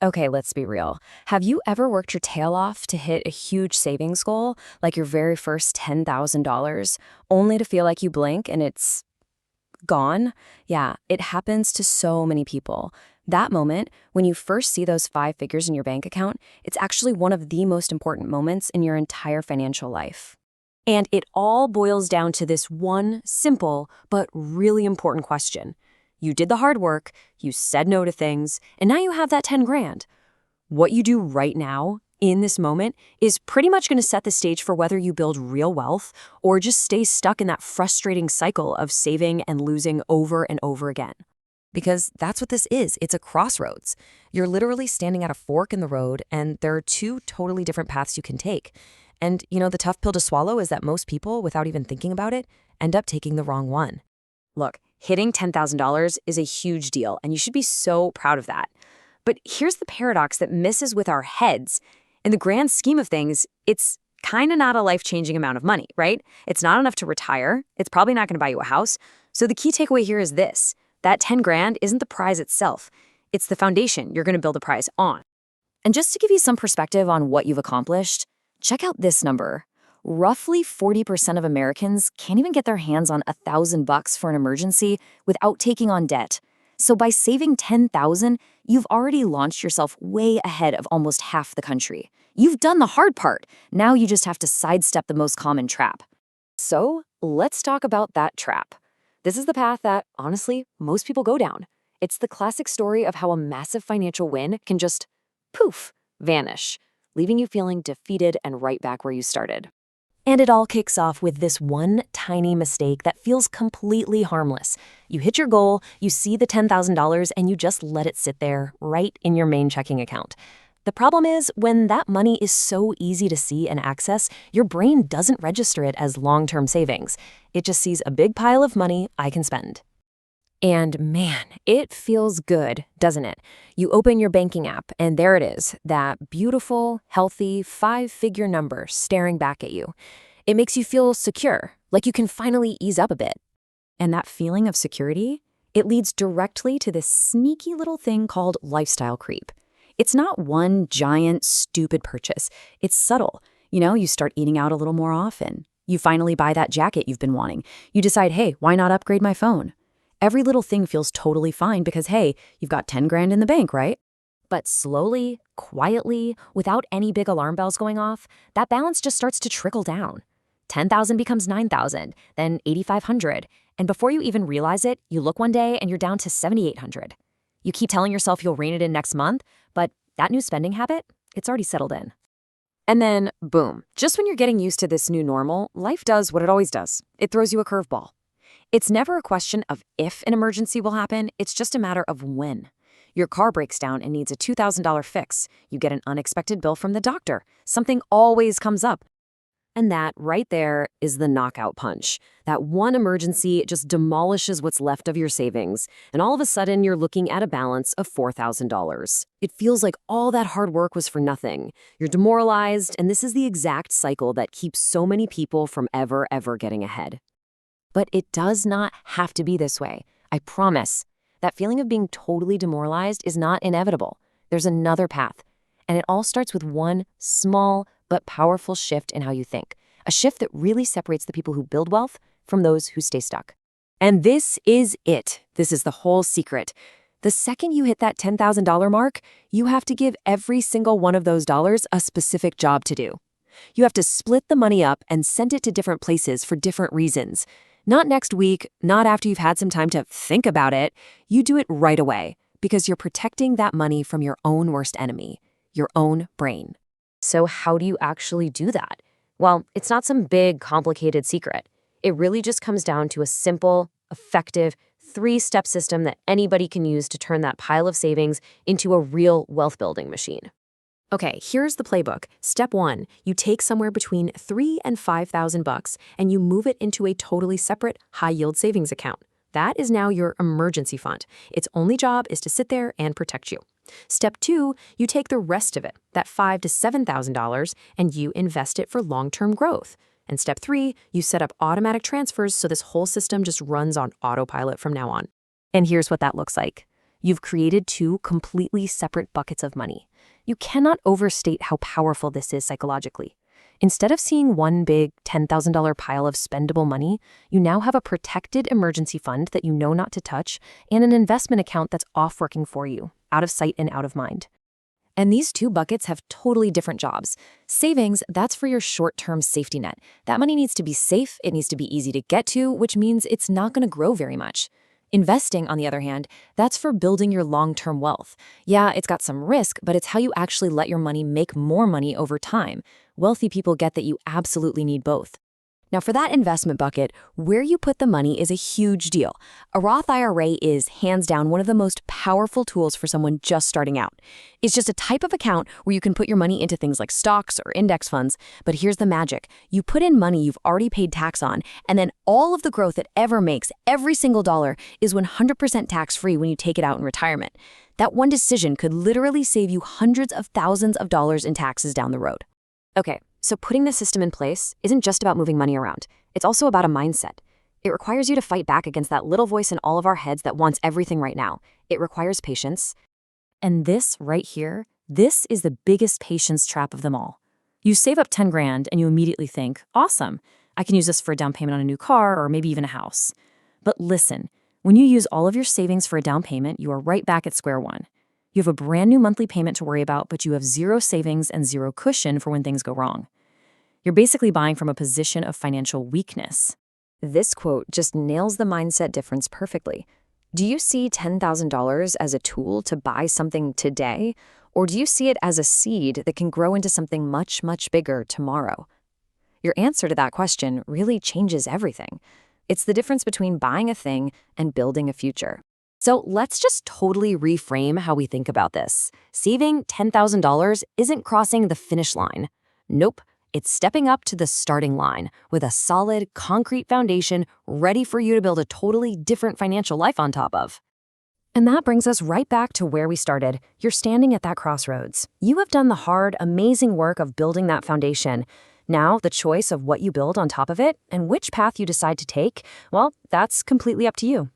Okay, let's be real. Have you ever worked your tail off to hit a huge savings goal, like your very first $10,000, only to feel like you blink and it's gone? Yeah, it happens to so many people. That moment, when you first see those five figures in your bank account, it's actually one of the most important moments in your entire financial life. And it all boils down to this one simple but really important question. You did the hard work, you said no to things, and now you have that 10 grand. What you do right now, in this moment, is pretty much going to set the stage for whether you build real wealth or just stay stuck in that frustrating cycle of saving and losing over and over again. Because that's what this is. It's a crossroads. You're literally standing at a fork in the road, and there are two totally different paths you can take. And, the tough pill to swallow is that most people, without even thinking about it, end up taking the wrong one. Look, hitting $10,000 is a huge deal, and you should be so proud of that. But here's the paradox that messes with our heads. In the grand scheme of things, it's kind of not a life-changing amount of money, right? It's not enough to retire. It's probably not going to buy you a house. So the key takeaway here is this. That 10 grand isn't the prize itself. It's the foundation you're going to build the prize on. And just to give you some perspective on what you've accomplished, check out this number. Roughly 40% of Americans can't even get their hands on $1,000 for an emergency without taking on debt. So by saving $10,000, you've already launched yourself way ahead of almost half the country. You've done the hard part. Now you just have to sidestep the most common trap. So let's talk about that trap. This is the path that, honestly, most people go down. It's the classic story of how a massive financial win can just, poof, vanish, leaving you feeling defeated and right back where you started. And it all kicks off with this one tiny mistake that feels completely harmless. You hit your goal, you see the $10,000, and you just let it sit there right in your main checking account. The problem is, when that money is so easy to see and access, your brain doesn't register it as long-term savings. It just sees a big pile of money I can spend. And man, it feels good, doesn't it? You open your banking app, and there it is, that beautiful, healthy, five-figure number staring back at you. It makes you feel secure, like you can finally ease up a bit. And that feeling of security, it leads directly to this sneaky little thing called lifestyle creep. It's not one giant, stupid purchase. It's subtle. You start eating out a little more often. You finally buy that jacket you've been wanting. You decide, hey, why not upgrade my phone? Every little thing feels totally fine because, hey, you've got 10 grand in the bank, right? But slowly, quietly, without any big alarm bells going off, that balance just starts to trickle down. 10,000 becomes 9,000, then 8,500. And before you even realize it, you look one day and you're down to 7,800. You keep telling yourself you'll rein it in next month, but that new spending habit, it's already settled in. And then, boom, just when you're getting used to this new normal, life does what it always does. It throws you a curveball. It's never a question of if an emergency will happen, it's just a matter of when. Your car breaks down and needs a $2,000 fix. You get an unexpected bill from the doctor. Something always comes up. And that right there is the knockout punch. That one emergency just demolishes what's left of your savings, and all of a sudden you're looking at a balance of $4,000. It feels like all that hard work was for nothing. You're demoralized, and this is the exact cycle that keeps so many people from ever getting ahead. But it does not have to be this way. I promise. That feeling of being totally demoralized is not inevitable. There's another path. And it all starts with one small but powerful shift in how you think. A shift that really separates the people who build wealth from those who stay stuck. And this is it. This is the whole secret. The second you hit that $10,000 mark, you have to give every single one of those dollars a specific job to do. You have to split the money up and send it to different places for different reasons. Not next week, not after you've had some time to think about it. You do it right away because you're protecting that money from your own worst enemy, your own brain. So how do you actually do that? Well, it's not some big, complicated secret. It really just comes down to a simple, effective, three-step system that anybody can use to turn that pile of savings into a real wealth-building machine. Okay, here's the playbook. Step 1, you take somewhere between $3,000 and $5,000 and you move it into a totally separate high-yield savings account. That is now your emergency fund. Its only job is to sit there and protect you. Step 2, you take the rest of it, that $5,000 to $7,000, and you invest it for long-term growth. And step 3, you set up automatic transfers so this whole system just runs on autopilot from now on. And here's what that looks like. You've created two completely separate buckets of money. You cannot overstate how powerful this is psychologically. Instead of seeing one big $10,000 pile of spendable money, you now have a protected emergency fund that you know not to touch and an investment account that's off working for you, out of sight and out of mind. And these two buckets have totally different jobs. Savings, that's for your short-term safety net. That money needs to be safe, it needs to be easy to get to, which means it's not going to grow very much. Investing, on the other hand, that's for building your long-term wealth. Yeah, it's got some risk, but it's how you actually let your money make more money over time. Wealthy people get that you absolutely need both. Now, for that investment bucket, where you put the money is a huge deal. A Roth IRA is, hands down, one of the most powerful tools for someone just starting out. It's just a type of account where you can put your money into things like stocks or index funds, but here's the magic. You put in money you've already paid tax on, and then all of the growth it ever makes, every single dollar, is 100% tax-free when you take it out in retirement. That one decision could literally save you hundreds of thousands of dollars in taxes down the road. Okay, so putting the system in place isn't just about moving money around. It's also about a mindset. It requires you to fight back against that little voice in all of our heads that wants everything right now. It requires patience. And this right here, this is the biggest patience trap of them all. You save up 10 grand and you immediately think, awesome, I can use this for a down payment on a new car or maybe even a house. But listen, when you use all of your savings for a down payment, you are right back at square one. You have a brand new monthly payment to worry about, but you have zero savings and zero cushion for when things go wrong. You're basically buying from a position of financial weakness. This quote just nails the mindset difference perfectly. Do you see $10,000 as a tool to buy something today, or do you see it as a seed that can grow into something much, much bigger tomorrow? Your answer to that question really changes everything. It's the difference between buying a thing and building a future. So let's just totally reframe how we think about this. Saving $10,000 isn't crossing the finish line. Nope, it's stepping up to the starting line with a solid, concrete foundation ready for you to build a totally different financial life on top of. And that brings us right back to where we started. You're standing at that crossroads. You have done the hard, amazing work of building that foundation. Now, the choice of what you build on top of it and which path you decide to take, well, that's completely up to you.